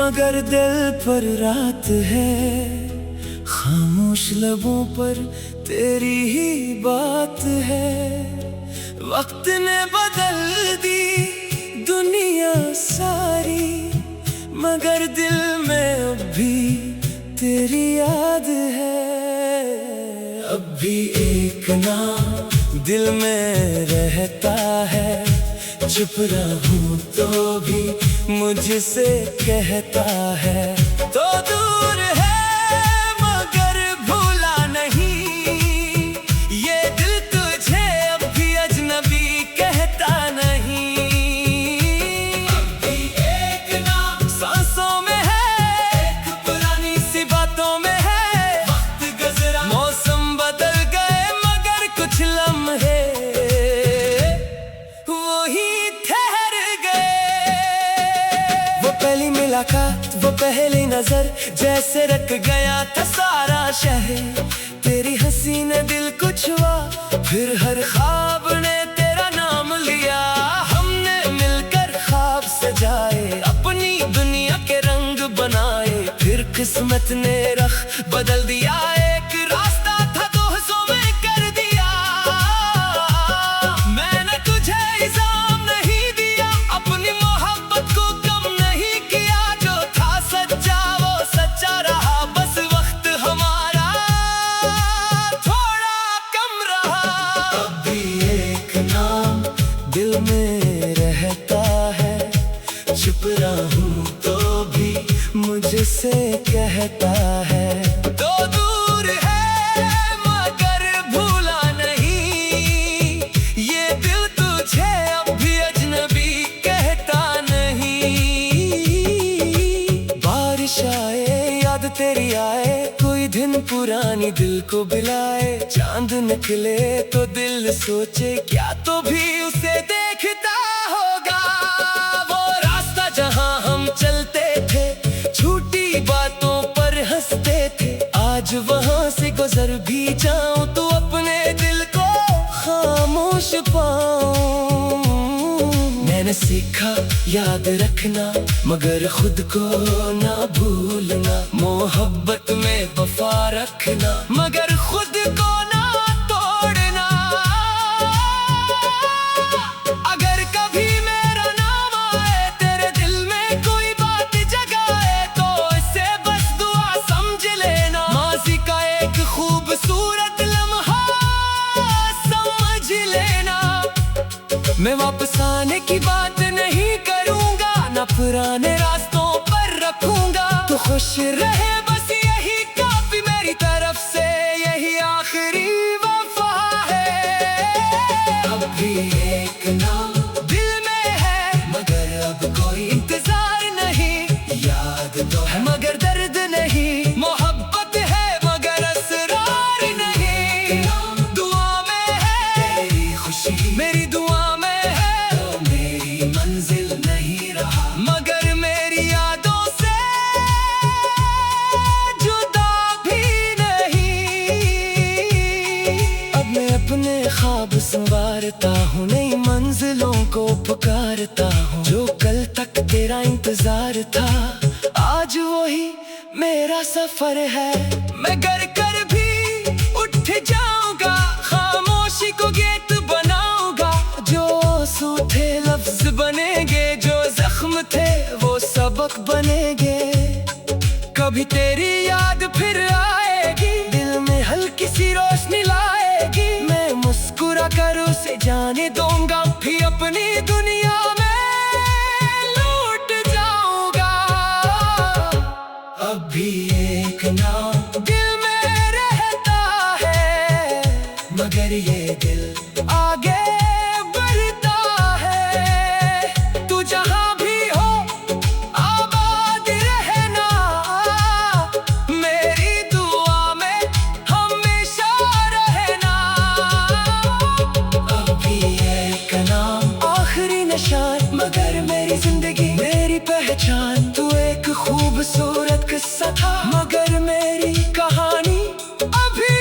मगर दिल पर रात है, खामोश लबों पर तेरी ही बात है। वक्त ने बदल दी दुनिया सारी, मगर दिल में अब भी तेरी याद है। अब भी एक नाम दिल में रहता है, चुप रहूं तो भी मुझसे कहता है। तो दूर है मगर भूला नहीं, ये दिल तुझे अब भी अजनबी कहता नहीं। अब भी एक नाम सांसों में है, एक पुरानी सी बातों में है। वक्त गुजरा मौसम बदल गए, मगर कुछ लम्हे पहली मुलाकात, वो पहली नजर, जैसे रख गया था सारा शहर। तेरी हंसी ने दिल को छुआ, फिर हर ख्वाब ने तेरा नाम लिया। हमने मिलकर ख्वाब सजाए, अपनी दुनिया के रंग बनाए। फिर किस्मत ने रख बदल दिया, एक रास्ता था दो हिस्सों में कर दिया। मैंने तुझे इल्जाम नहीं दिया, अपनी मोहब्बत को दिल में रहता है। चुप रहूं तो भी मुझसे कहता है। तो दूर है मगर भूला नहीं, ये दिल तुझे अब भी अजनबी कहता नहीं। बारिश आए याद तेरी आए, कोई दिन पुरानी दिल को बिलाए। चांद निकले तो दिल सोचे क्या तो भी उसे देखता होगा। वो रास्ता जहां हम चलते थे, झूठी बातों पर हंसते थे। आज वहां से गुजर भी जाऊं तो अपने दिल को खामोश पाऊं। मैंने सीखा याद रखना, मगर खुद को ना भूलना। मोहब्बत में वफा रखना, मगर खुद को ना तोड़ना। अगर कभी मेरा नाम आए, तेरे दिल में कोई बात जगाए, तो इसे बस दुआ समझ लेना। माज़ी का एक खूबसूरत लम्हा समझ लेना। मैं वापस आने की बात नहीं करूंगा, ना पुराने रास्तों पर रखूंगा। तो खुश रहे बस यही काफी, मेरी तरफ से यही आखिरी वफा है। अब भी एक नाम दिल में है, मगर अब कोई इंतजार नहीं। याद तो है मगर दर्द नहीं, मोहब्बत है मगर असरार नहीं। दुआ में है तेरी खुशी, मेरी दुआ में है तो मेरी मंजिल नहीं रहा। मगर मेरी यादों से जुदा भी नहीं। अब मैं अपने ख्वाब संवारता हूँ, नई मंजिलों को पुकारता हूँ। जो कल तक तेरा इंतजार था, आज वही मेरा सफर है। मैं गर कर भी उठ जाऊंगा, खामोशी को गेट बनाऊंगा। जो आंसू थे लफ्ज बनेंगे, जो जख्म थे वो सबक बनेंगे। कभी तेरी याद फिर आएगी, दिल में हल्की सी रोशनी लाएगी। मैं मुस्कुरा कर उसे जाने दूंगा, फिर अपनी दुनिया में लौट जाऊंगा। अब भी एक नाम दिल में रहता है, मगर ये दिल आगे बढ़ता है। तू जहां भी हो आबाद रहना, मेरी दुआ में हमेशा रहना। अब भी एक नाम आखिरी निशान, मगर मेरी जिंदगी मेरी पहचान। तू एक खूबसूरत किस्सा था, मगर मेरी कहानी अभी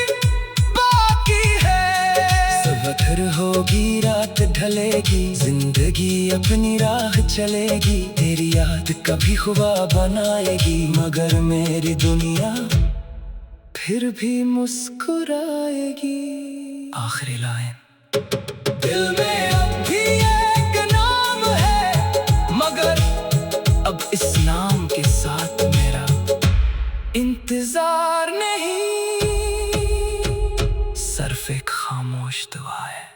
बाकी है। सुबह होगी रात ढलेगी, जिंदगी अपनी राह चलेगी। तेरी याद कभी हुआ बनाएगी, मगर मेरी दुनिया फिर भी मुस्कुराएगी। आखिरी लाइन। दिल में अब भी एक नाम है, मगर अब इस नाम के साथ मेरा इंतजार नहीं, सिर्फ एक खामोश दुआ है।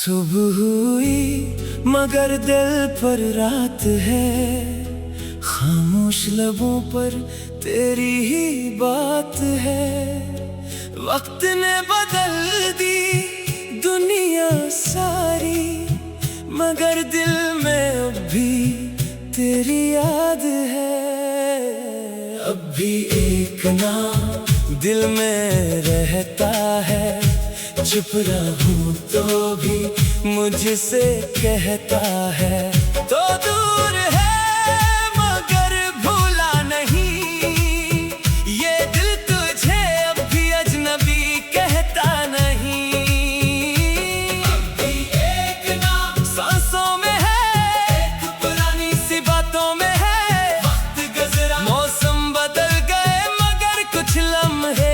सुबह हुई मगर दिल पर रात है, खामोश लबों पर तेरी ही बात है। वक्त ने बदल दी दुनिया सारी, मगर दिल में अब भी तेरी याद है। अब भी एक नाम दिल में रहता है, चुप रहूं तो भी मुझसे कहता है। तो दूर है मगर भूला नहीं, ये दिल तुझे अब भी अजनबी कहता नहीं। अब भी एक नाम सांसों में है, एक पुरानी सी बातों में है। वक्त गुजरा मौसम बदल गए, मगर कुछ लम्हे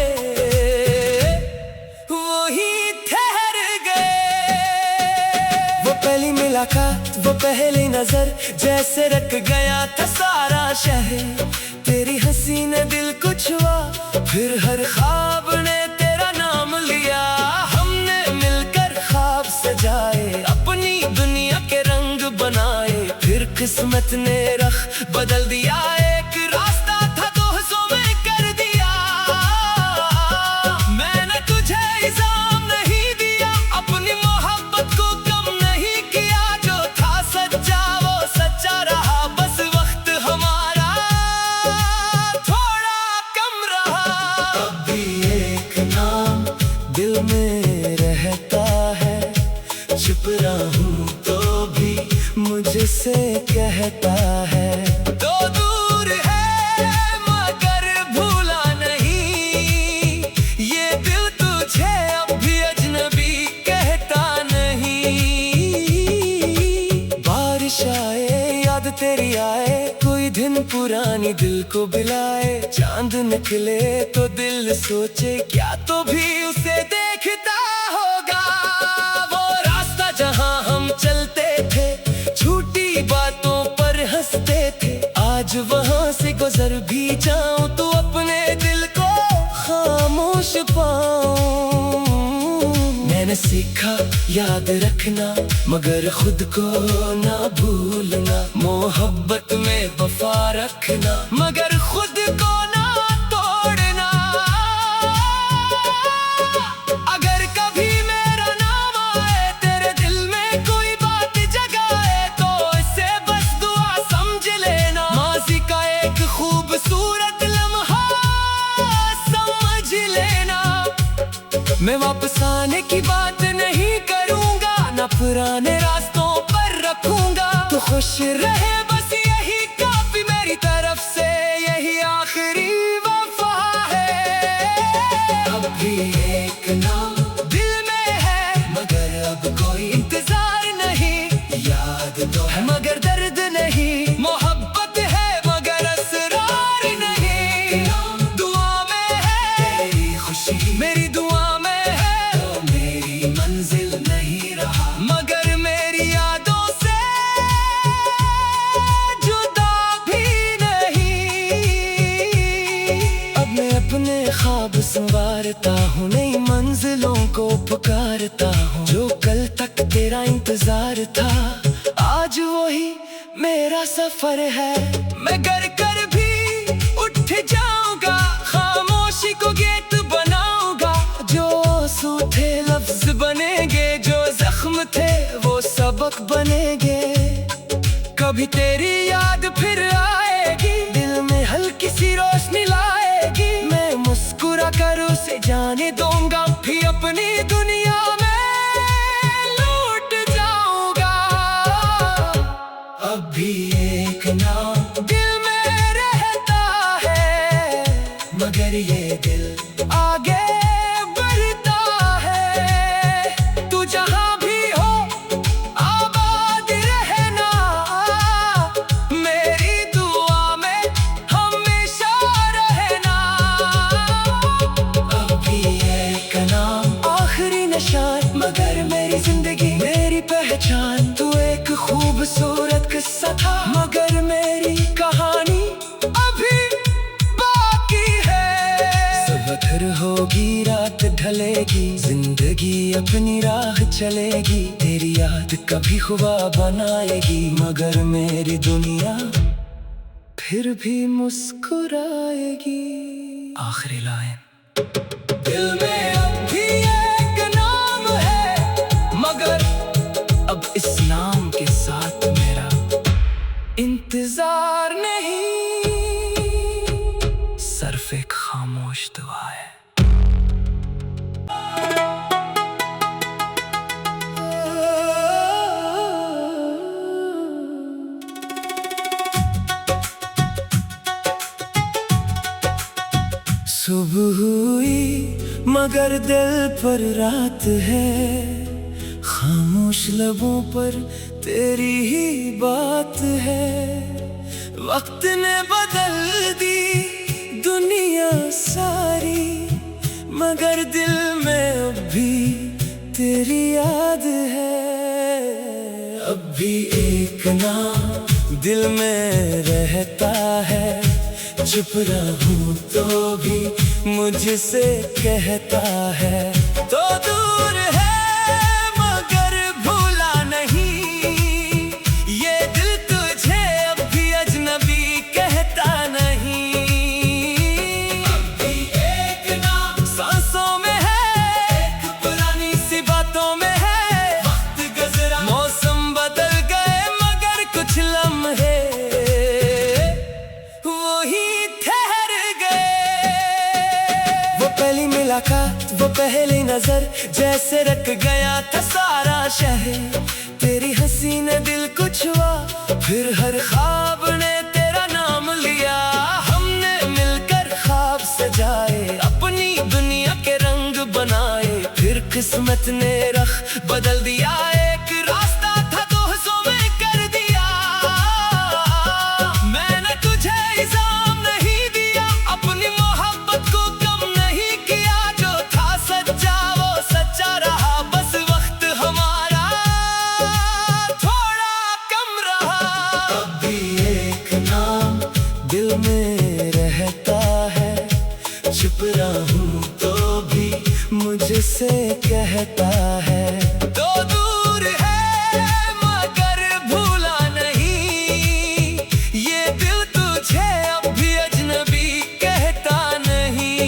पहली मुलाकात, वो पहली नजर, जैसे रख गया था सारा शहर। तेरी हंसी ने दिल को छुआ, फिर हर ख्वाब ने तेरा नाम लिया। हमने मिलकर ख्वाब सजाए, अपनी दुनिया के रंग बनाए। फिर किस्मत ने रख बदल दिया, एक रास्ता था दो हिस्सों में कर दिया। मैंने तुझे इल्जाम नहीं दिया, अपनी मोहब्बत को दिल में रहता है। चुप रहूं तो भी मुझसे कहता है। तो दूर है मगर भूला नहीं, ये दिल तुझे अब भी अजनबी कहता नहीं। बारिश आए याद तेरी आए, कोई दिन पुरानी दिल को बिलाए। चांद निकले तो दिल सोचे क्या तो भी उसे देखता होगा। वो रास्ता जहां हम चलते थे, झूठी बातों पर हंसते थे। आज वहां से गुजर भी जाऊं तो अपने दिल को खामोश पाऊं। मैंने सीखा याद रखना, मगर खुद को ना भूलना। मोहब्बत में वफा रखना, मगर खुद को ना तोड़ना। अगर कभी मेरा नाम आए, तेरे दिल में कोई बात जगाए, तो इसे बस दुआ समझ लेना। माज़ी का एक खूबसूरत लम्हा समझ लेना। मैं वापस आने की बात नहीं करूंगा, ना पुराने रास्तों पर रखूंगा। तो खुश रहे बस यही काफी, मेरी तरफ से यही आखिरी वफा है। अब भी एक नाम दिल में है, मगर अब कोई इंतजार नहीं। याद तो है मगर दर्द नहीं, मोहब्बत है मगर असरार नहीं। दुआ में है तेरी खुशी, मेरी दुआ में है तो मेरी मंजिल नहीं रहा। मगर मेरी यादों से जुदा भी नहीं। अब मैं अपने ख्वाब संवारता हूँ, नई मंजिलों को पुकारता हूँ। जो कल तक तेरा इंतजार था, आज वही मेरा सफर है। मैं गर कर भी उठ जाऊंगा, खामोशी को गेट बनाऊंगा। जो आंसू थे लफ्ज बनेंगे, जो जख्म थे वो सबक बनेंगे। कभी तेरी याद फिर आएगी, दिल में हल्की सी रोशनी लाएगी। मैं मुस्कुरा कर उसे जाने दूंगा, फिर अपनी दुनिया में लौट जाऊंगा। अब भी एक नाम दिल में मगर ये दिल आगे बढ़ता है। तू जहाँ भी हो आबाद रहना, मेरी दुआ में हमेशा रहना। अभी एक नाम आखिरी निशान, मगर मेरी जिंदगी मेरी पहचान। तू एक खूबसूरत किस्सा था, मगर मेरी कहानी अभी बाकी है। सुबह होगी रात ढलेगी, जिंदगी अपनी राह चलेगी। तेरी याद कभी ख्वाब बनाएगी, मगर मेरी दुनिया फिर भी मुस्कुराएगी। आखिरी लाइन, दिल में अब भी एक नाम है, मगर अब इस नाम के साथ मेरा इंतजार नहीं, सिर्फ एक खामोश दुआ है। सुबह हुई मगर दिल पर रात है, खामोश लबों पर तेरी ही बात है। वक्त ने बदल दी दुनिया सारी, मगर दिल में अब भी तेरी याद है। अब भी एक नाम दिल में रहता है, चुप रहूं तो भी मुझसे कहता है। तो दूर है मगर भूला नहीं, ये दिल तुझे अब भी अजनबी कहता नहीं। अब भी एक नाम सांसों में है, एक पुरानी सी बातों में है। वक्त गुजरा मौसम बदल गए, मगर कुछ लम्हे पहली मुलाकात, वो पहली नजर, जैसे रख गया था सारा शहर। तेरी हंसी ने दिल को छुआ, फिर हर ख्वाब ने तेरा नाम लिया। हमने मिलकर ख्वाब सजाए, अपनी दुनिया के रंग बनाए। फिर किस्मत ने रख बदल दिया, एक रास्ता था तो हिस्सों में कर दिया। मैंने तुझे इल्जाम नहीं दिया, अपनी मोहब्बत को दिल में रहता है। चुप रहूं तो भी मुझसे कहता है। तो दूर है मगर भूला नहीं, ये दिल तुझे अब भी अजनबी कहता नहीं।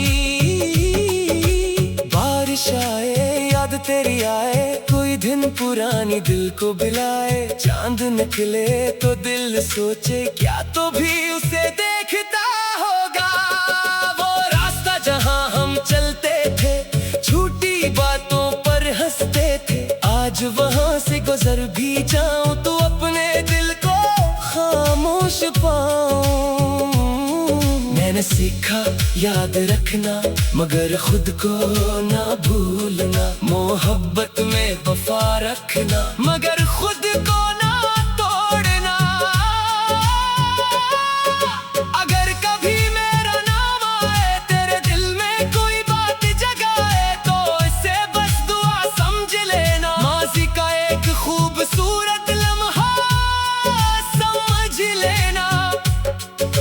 बारिश आए याद तेरी आए, कोई दिन पुरानी दिल को बिलाए। चांद निकले तो दिल सोचे क्या तो भी उसे देखता होगा। वो रास्ता जहां हम चलते थे, झूठी बातों पर हंसते थे। आज वहां से गुजर भी जाऊं तो अपने दिल को खामोश पाऊं। मैंने सीखा याद रखना, मगर खुद को ना भूलना। मोहब्बत में वफा रखना, मगर खुद को ना तोड़ना। अगर कभी मेरा नाम आए, तेरे दिल में कोई बात जगाए, तो इसे बस दुआ समझ लेना। माज़ी का एक खूबसूरत लम्हा समझ लेना।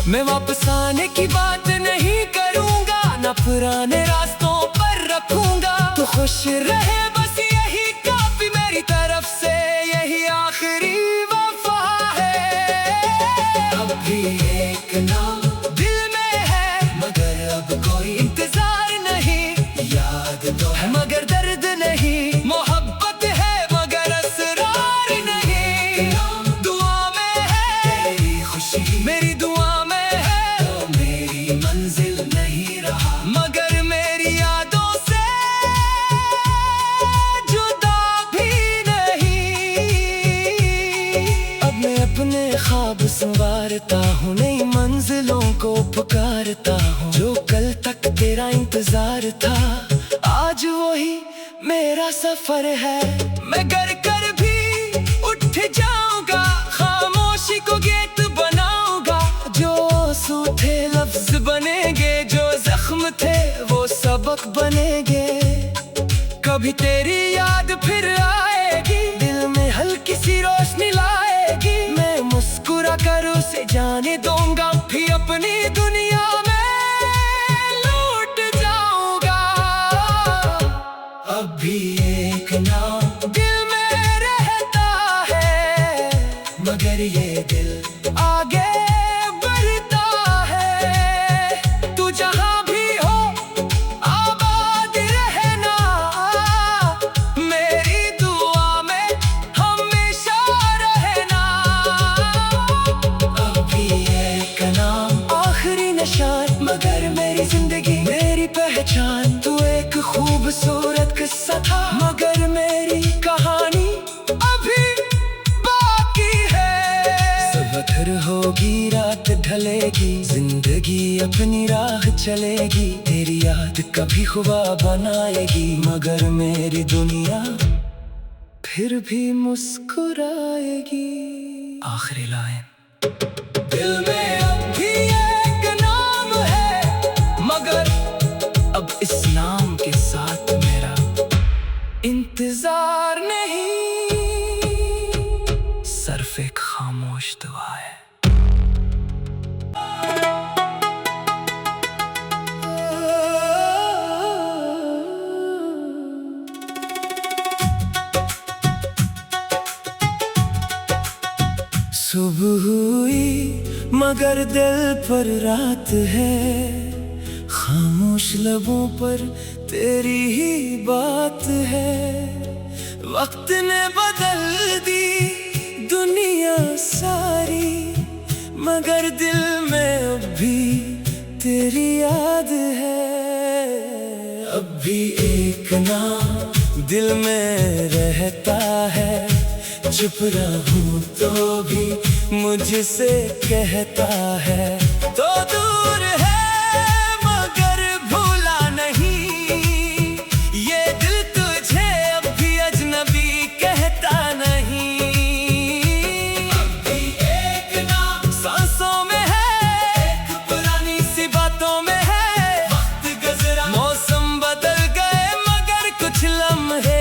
मैं वापस आने की बात नहीं करूंगा, ना पुराने रास्तों पर रखूंगा। तो खुश रहे बस यही काफी, मेरी तरफ से यही आखिरी वफा है। अब भी एक नाम दिल में है, मगर अब कोई इंतजार नहीं। याद तो है मगर दर्द नहीं, मोहब्बत है मगर असरार नहीं। दुआ में है तेरी खुशी, मेरी दुआ में है तो मेरी मंजिल नहीं रहा। मगर मेरी यादों से जुदा भी नहीं। अब मैं अपने ख्वाब संवारता हूँ, नई मंजिलों को पुकारता हूँ। जो कल तेरा इंतजार था, आज वही मेरा सफर है। मैं गर कर भी उठ जाऊंगा, खामोशी को गीत बनाऊंगा। जो आंसू थे लफ्ज बनेंगे, जो जख्म थे वो सबक बनेंगे। कभी तेरी याद फिर आएगी, दिल में हल्की सी रोशनी लाएगी। मैं मुस्कुरा कर उसे जाने दूंगा, फिर अपनी दुनिया में लौट जाऊंगा। अब भी एक नाम दिल में रहता है, मगर ये दिल आगे बढ़ता है। तू जहां भी हो आबाद रहना, मेरी दुआ में हमेशा रहना। अब भी एक नाम आखिरी निशान, मगर मेरी जिंदगी मेरी पहचान। तू एक खूबसूरत किस्सा था, मगर मेरी कहानी अभी बाकी है। सुबह होगी रात ढलेगी, जिंदगी अपनी राह चलेगी। तेरी याद कभी ख्वाब बनाएगी, मगर मेरी दुनिया फिर भी मुस्कुराएगी। आखिरी लाइन, दिल में अब भी एक नाम है, मगर अब इस नाम के साथ मेरा इंतजार नहीं, सिर्फ एक खामोश दुआ है। सुबह हुई मगर दिल पर रात है, खामोश लबों पर तेरी ही बात है। वक्त ने बदल दी दुनिया सारी, मगर दिल में अब भी तेरी याद है। अब भी एक नाम दिल में रहता है, चुप रहूं तो भी मुझसे कहता है। तो दूर है मगर भूला नहीं, ये दिल तुझे अब भी अजनबी कहता नहीं। अब भी एक नाम सांसों में है, एक पुरानी सी बातों में है। वक्त गुजरा मौसम बदल गए, मगर कुछ लम्हे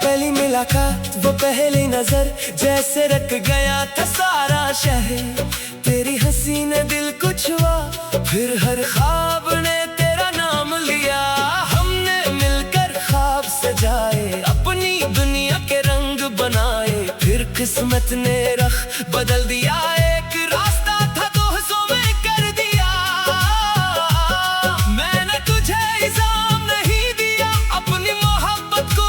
पहली मुलाकात, वो पहली नजर, जैसे रख गया था सारा शहर। तेरी हंसी ने दिल को छुआ, फिर हर ख्वाब ने तेरा नाम लिया। हमने मिलकर ख्वाब सजाए, अपनी दुनिया के रंग बनाए। फिर किस्मत ने रख बदल दिया, एक रास्ता था दो हिस्सों में कर दिया। मैंने तुझे इल्जाम नहीं दिया, अपनी मोहब्बत को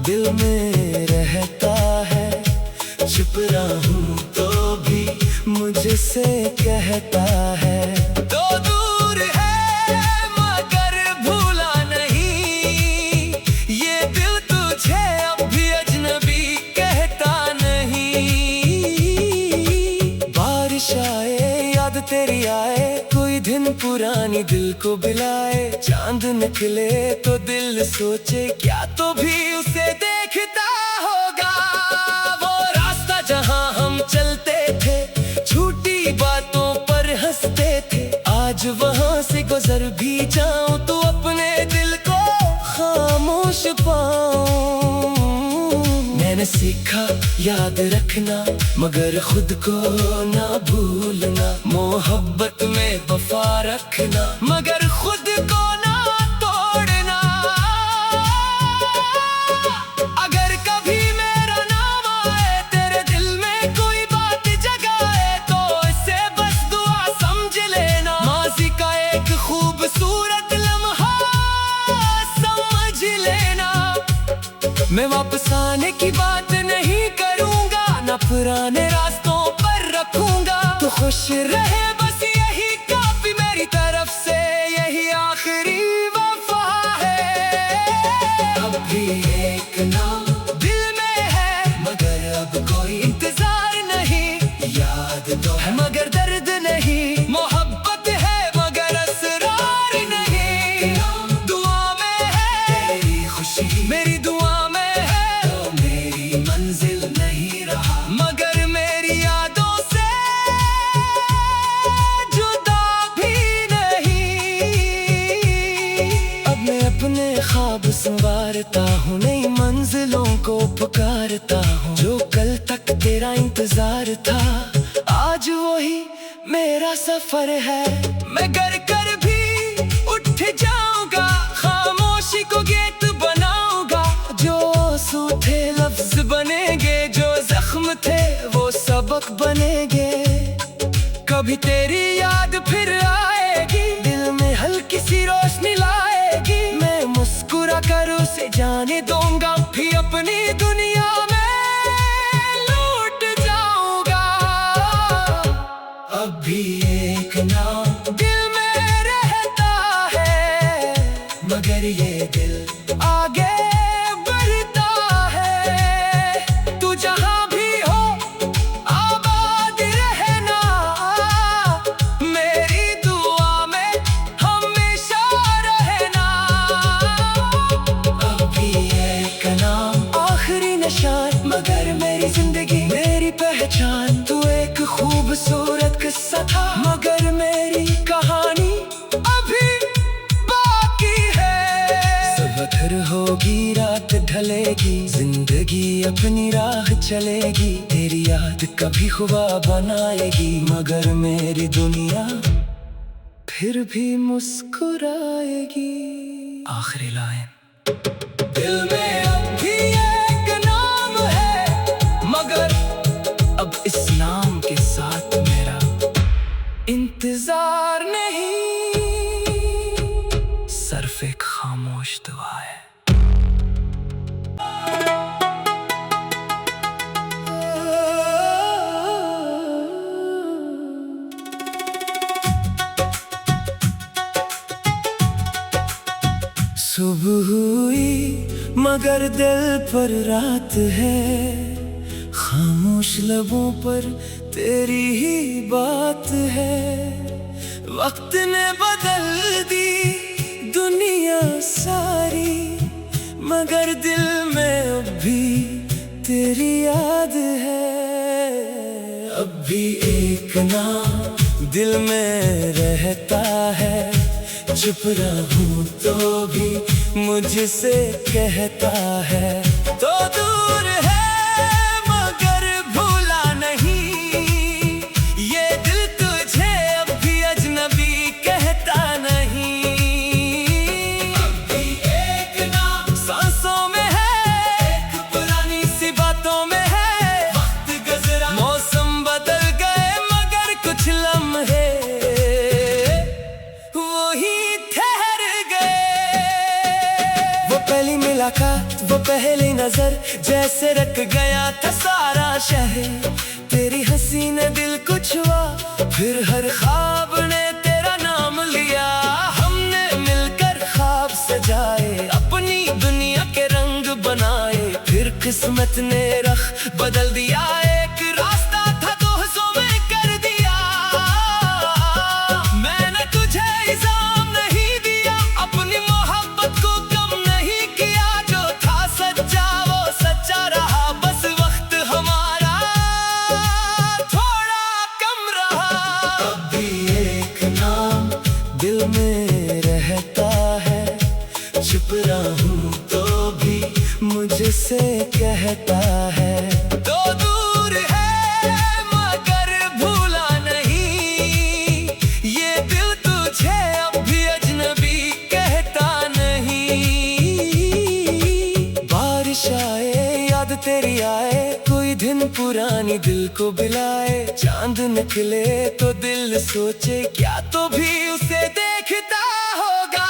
दिल में रहता है। चुप रहूं तो भी मुझसे कहता है। तो दूर है मगर भूला नहीं, ये दिल तुझे अब भी अजनबी कहता नहीं। बारिश आए याद तेरी आए, कोई दिन पुरानी दिल को बिलाए। चांद निकले तो दिल सोचे क्या तो भी उसे देखता होगा। वो रास्ता जहां हम चलते थे, झूठी बातों पर हंसते थे। आज वहां से गुजर भी जाऊं तो अपने दिल को खामोश पाऊं। मैंने सीखा याद रखना, मगर खुद को ना भूलना। मोहब्बत में वफा रखना, मगर खुद को ना तोड़ना। अगर कभी मेरा नाम आए, तेरे दिल में कोई बात जगाए, तो इसे बस दुआ समझ लेना। माज़ी का एक खूबसूरत लम्हा समझ लेना। मैं वापस आने की बात नहीं करूंगा, ना पुराने रास्तों पर रखूंगा। तो खुश रहे बस यही काफी मेरी तरफ से। अपने ख्वाब संवारता हूँ, नई मंजिलों को पुकारता हूँ। जो कल तक तेरा इंतजार था, आज वही मेरा सफर है। मैं गर कर भी उठ जाऊंगा, खामोशी को गीत बनाऊंगा। जो सूखे लफ्ज बनेंगे, जो जख्म थे वो सबक बनेंगे। कभी तेरी याद फिर आएगी, दिल में हल्की सी रोशनी लाएगी। मैं मुस्कुरा कर उसे जाने दूंगा, फिर अपनी दुनिया में लौट जाऊंगा। अब भी एक नाम दिल में रहता है, मगर ये दिल आगे बढ़ता है। तू जहां भी हो आबाद रहना, मेरी दुआ में हमेशा रहना। अब भी एक नाम आखिरी निशान, मगर मेरी जिंदगी मेरी पहचान। तू एक खूबसूरत किस्सा था, मगर मेरी कहानी अभी बाकी है। सुबह होगी, रात ढलेगी, जिंदगी अपनी राह चलेगी। तेरी याद कभी ख्वाब बनाएगी, मगर मेरी दुनिया फिर भी मुस्कुराएगी। आखिरी लाइन, दिल में अब भी एक नाम है, मगर अब इस नाम के साथ मेरा इंतजार नहीं, सिर्फ एक खामोश दुआ है। सुबह हुई मगर दिल पर रात है, खामोश लबों पर तेरी ही बात है। वक्त ने बदल दी दुनिया सारी, मगर दिल में अब भी तेरी याद है। अब भी एक नाम दिल में रहता है, चुप रहूं तो भी मुझसे कहता है। तो दूर है मगर भूला नहीं, ये दिल तुझे अब भी अजनबी कहता नहीं। अब भी एक नाम सांसों में है, एक पुरानी सी बातों में है। वक्त गुजरा, मौसम बदल गए, मगर कुछ लम्हे पहली मुलाकात, वो पहली नजर, जैसे रख गया था सारा शहर। तेरी हंसी ने दिल को छुआ, फिर हर ख्वाब ने तेरा नाम लिया। हमने मिलकर ख्वाब सजाए, अपनी दुनिया के रंग बनाए। फिर किस्मत ने रख बदल दिया, एक रास्ता था दो हिस्सों में कर दिया। मैंने तुझे इल्जाम नहीं दिया, अपनी मोहब्बत को दिल में रहता है। चुप रहूं तो भी मुझसे कहता है। तो दूर है मगर भूला नहीं, ये दिल तुझे अब भी अजनबी कहता नहीं। बारिश आए, याद तेरी आए, कोई दिन पुरानी दिल को बिलाए। चांद निकले तो दिल सोचे, क्या तो भी उसे देखता होगा।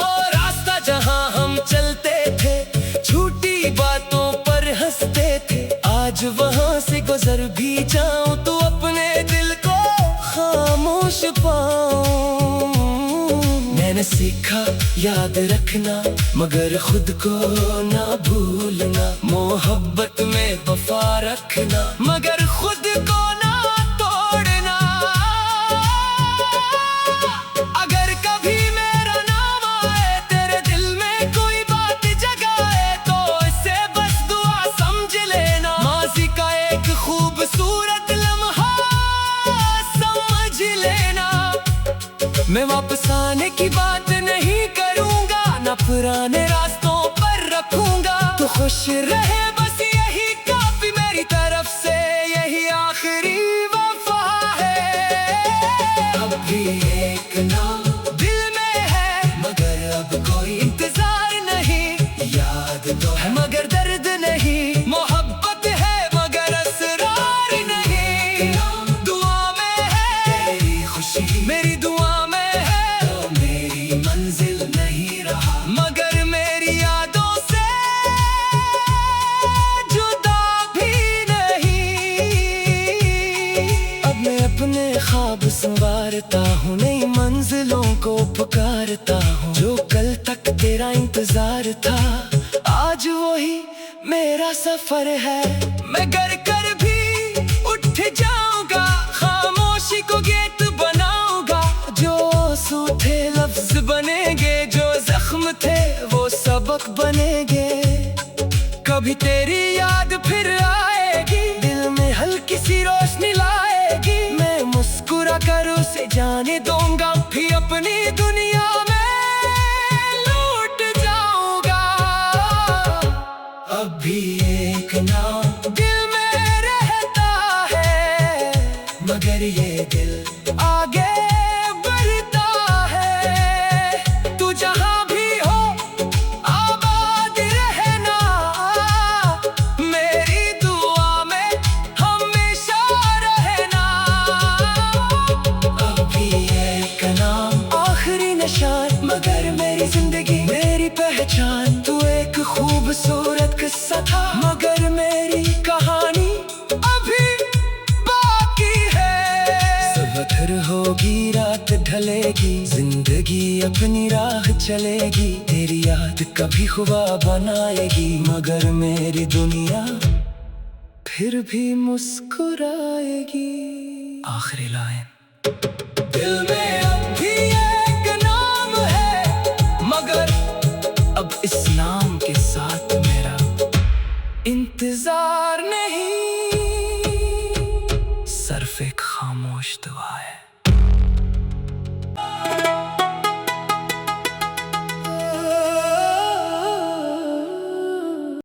वो रास्ता जहां हम चलते थे, झूठी बातों पर हंसते थे। आज वहां से गुजर भी जाऊं तो अपने दिल को खामोश पाऊं। मैंने सीखा याद रखना, मगर खुद को ना भूलना। मोहब्बत में वफा रखना, मगर खुद को ना तोड़ना। अगर कभी मेरा नाम आए, तेरे दिल में कोई बात जगाए, तो इसे बस दुआ समझ लेना। माज़ी का एक खूबसूरत लम्हा समझ लेना। मैं वापस आने की बात नहीं करूंगा, ना न पुराने रास्तों पर रखूंगा। तू खुश रहे बस यही काफी, मेरी तरफ से यही आखिरी वफा है। अब भी एक नाम दिल में है, मगर अब कोई इंतजार नहीं। याद तो है मगर दर्द नहीं, मोहब्बत है मगर असरार नहीं। दुआ में है तेरी खुशी, मेरी दुआ में है तो मेरी मंजिल नहीं रहा, मगर मेरी यादों से जुदा भी नहीं। अब मैं अपने ख्वाब संवारता हूँ, नई मंजिलों को पुकारता हूँ। जो कल तक तेरा इंतजार था, आज वही मेरा सफर है। मैं गर कर भी उठ जाऊंगा, खामोशी को गेट बनाऊंगा। जो आंसू थे लफ्ज बनेंगे, जो जख्म थे वो सबक बनेंगे। कभी तेरी याद फिर आएगी, दिल में हल्की सी रोशनी लाएगी। मैं मुस्कुरा कर उसे जाने दूंगा, फिर अपनी दुनिया में लौट जाऊंगा। अब भी एक नाम दिल में रहता है, मगर ये दिल आगे बढ़ता है। तू जहां भी हो आबाद रहना, मेरी दुआ में हमेशा रहना। अब भी एक नाम आखिरी निशान, मगर मेरी जिंदगी मेरी पहचान। तू एक खूबसूरत किस्सा था, मगर मेरी कहानी अभी बाकी है। सुबह होगी रात ढलेगी, जिंदगी अपनी राह चलेगी। तेरी याद कभी ख्वाब बनाएगी, मगर मेरी दुनिया फिर भी मुस्कुराएगी। आखिरी लाइन, दिल में अब भी एक नाम है, मगर अब इस नाम के साथ मेरा इंतजार नहीं, सिर्फ एक खामोश दुआ है।